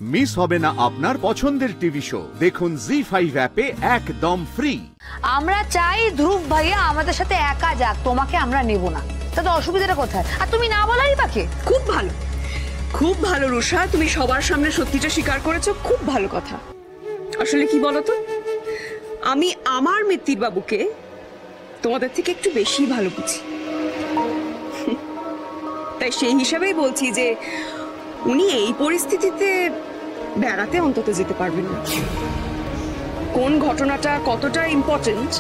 Miss হবে না আপনার পছন্দের টিভি শো, দেখুন জি5 অ্যাপে একদম ফ্রি। আমরা চাই ধ্রুব ভাইয়া আমাদের সাথে একা যাক, তোমাকে আমরা নেব না। তাতে অসুবিধাটা কোথায়? আর তুমি না বলাই বাকি। খুব ভালো, খুব ভালো রুষা, তুমি সবার সামনে সত্যিটা স্বীকার করেছো, খুব ভালো কথা। আসলে কি বলতো, আমি আমার মিত্তির বাবুকে তোমাদের থেকে একটু বেশি ভালো বুঝি, তাই সেই হিসাবেই বলছি যে উনি এই পরিস্থিতিতে বেড়াতে অন্তত যেতে পারবেন না। কোন ঘটনাটা কতটা ইম্পর্টেন্ট,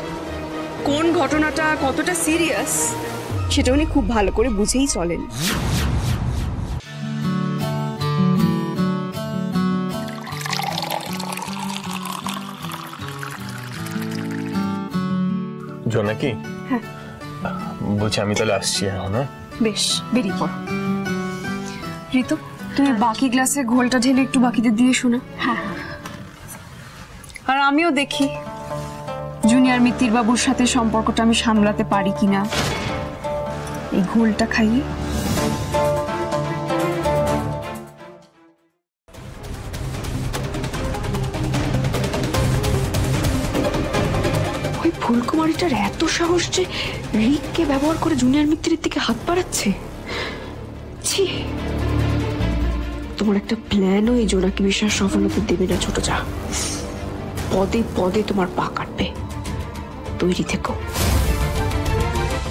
কোন ঘটনাটা কতটা সিরিয়াস, সেটা উনি খুব ভালো করে বুঝেই চলেন। জোনাকি, হ্যাঁ বলছি আমি তাহলে আসছি এখন। বেশ, বেরিয়ে পড়ো। ঋতু, তুমি বাকি গ্লাসে ঘোলটা ঢেলে একটু বাকিদের দিয়ে শোনা। হ্যাঁ, আর আমিও দেখি জুনিয়র মিত্তির বাবুর সাথে সম্পর্কটা আমি সামলাতে পারি কিনা এই ঘোলটা খাইয়ে। ওই ফুলকুমারিটার এত সাহস যে রিককে ব্যবহার করে জুনিয়র মিত্তিরের দিকে হাত বাড়াচ্ছে। ছি, তোমার একটা প্ল্যানও এই জোনাকি বিশ্বাস সফলতা দেবে না ছোট যা, পদে পদে তোমার পা কাটবে, তৈরি থেকো।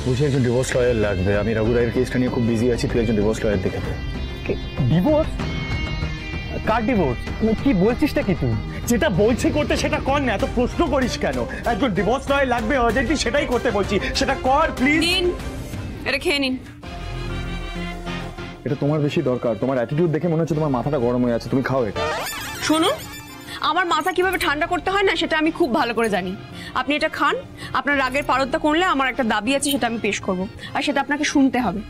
বুঝি একজন ডিভোর্স লয়ার লাগবে, আমি রঘু রায়ের কেসটা নিয়ে খুব বিজি আছি, তুই একজন ডিভোর্স লয়ার দেখে দে। ডিভোর্স? কার ডিভোর্স? কি বলছিসটা কি তুই? যেটা বলছি করতে সেটা কর না, এত প্রশ্ন করিস কেন? একজন ডিভোর্স লয়ার লাগবে আর্জেন্টলি, সেটাই করতে বলছি, সেটা কর প্লিজ। নিন, এটা খেয়ে নিন। এটা তোমার বেশি দরকার, তোমার অ্যাটিটিউড দেখে মনে হচ্ছে তোমার মাথাটা গরম হয়ে আছে, তুমি খাও এটা। শুনুন, আমার মাথা কিভাবে ঠান্ডা করতে হয় না সেটা আমি খুব ভালো করে জানি। আপনি এটা খান, আপনার রাগের পারদটা করলে আমার একটা দাবি আছে, সেটা আমি পেশ করব, আর সেটা আপনাকে শুনতে হবে।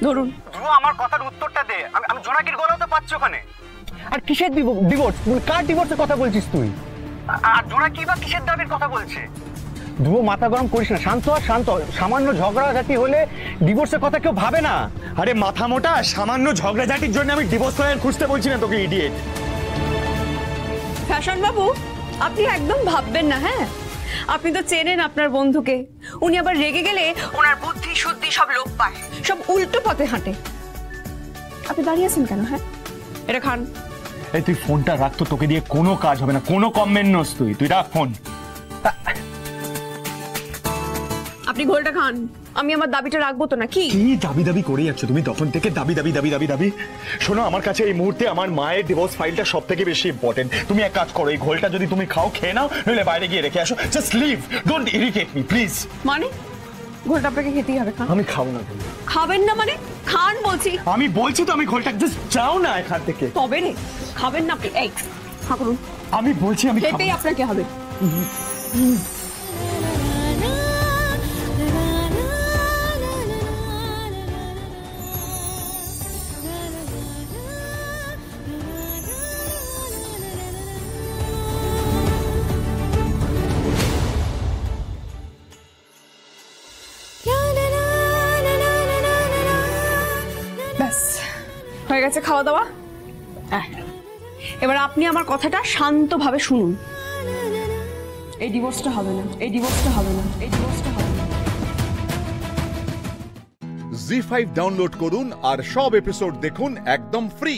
ধরুন। ধ্রুব, আমার কথার উত্তরটা দে। আমি জোনাকির গলাও তো পাচ্ছি ওখানে। আর কিসের ডিভোর্স? কার ডিভোর্সের কথা বলছিস তুই? আর জোনাকি বা কিসের দাবির কথা বলছে? ধ্রুব, মাথা গরম করিস না, শান্ত হ, শান্ত। সামান্য ঝগড়াঝাটি হলে ডিভোর্সের কথা কেউ ভাবে না। আরে মাথা মোটা, সামান্য ঝগড়াঝাটির জন্য আমি ডিভোর্স লয়ার খুঁজতে বলছি না তোকে, ইডিয়েট। ফ্যাশন বাবু, আপনি একদম ভাববেন না। হ্যাঁ, আপনি তো চেনেন আপনার বন্ধুকে, উনি আবার রেগে গেলে ওনার বুদ্ধি শুদ্ধি সব লোপ পায়, সব উল্টো পথে হাঁটে। আপনি দাঁড়িয়ে আছেন কেন? হ্যাঁ, এটা খান। এই তুই ফোনটা রাখ তো, তোকে দিয়ে কোনো কাজ হবে না, কোনো কমেন্ট নস, তুই রাখ ফোন। আপনি ঘোলটা খান, আমি আমার দাবিটা রাখবো তো নাকি? কি দাবি দাবি করে যাচ্ছ তুমি তখন থেকে? দাবি দাবি দাবি দাবি দাবি। শোনো, আমার কাছে এই মুহূর্তে আমার মায়ের ডিভোর্স ফাইলটা সব থেকে বেশি ইম্পর্টেন্ট। তুমি এক কাজ করো, এই ঘোলটা যদি তুমি খাও খেয়ে নাও, নইলে বাইরে গিয়ে রেখে আসো। Just leave, don't irritate me please. মানে ঘোলটা আপনাকে খেতেই হবে? খান। আমি খাবো না। খাবেন না মানে? খান বলছি। আমি বলছি তো, আমি ঘোলটা, জাস্ট যাও না এখান থেকে। তবে রে, খাবেন না আপনি? এই খা করুন। আমি বলছি আমি খেতেই আপনাকে হবে। হয়ে গেছে খাওয়া দাওয়া। এবার আপনি আমার কথাটা শান্তভাবে শুনুন। এই ডিভোর্সটা হবে না, এই ডিভোর্সটা হবে না, এই ডিভোর্সটা হবে না। জি5 ডাউনলোড করুন আর সব এপিসোড দেখুন একদম ফ্রি।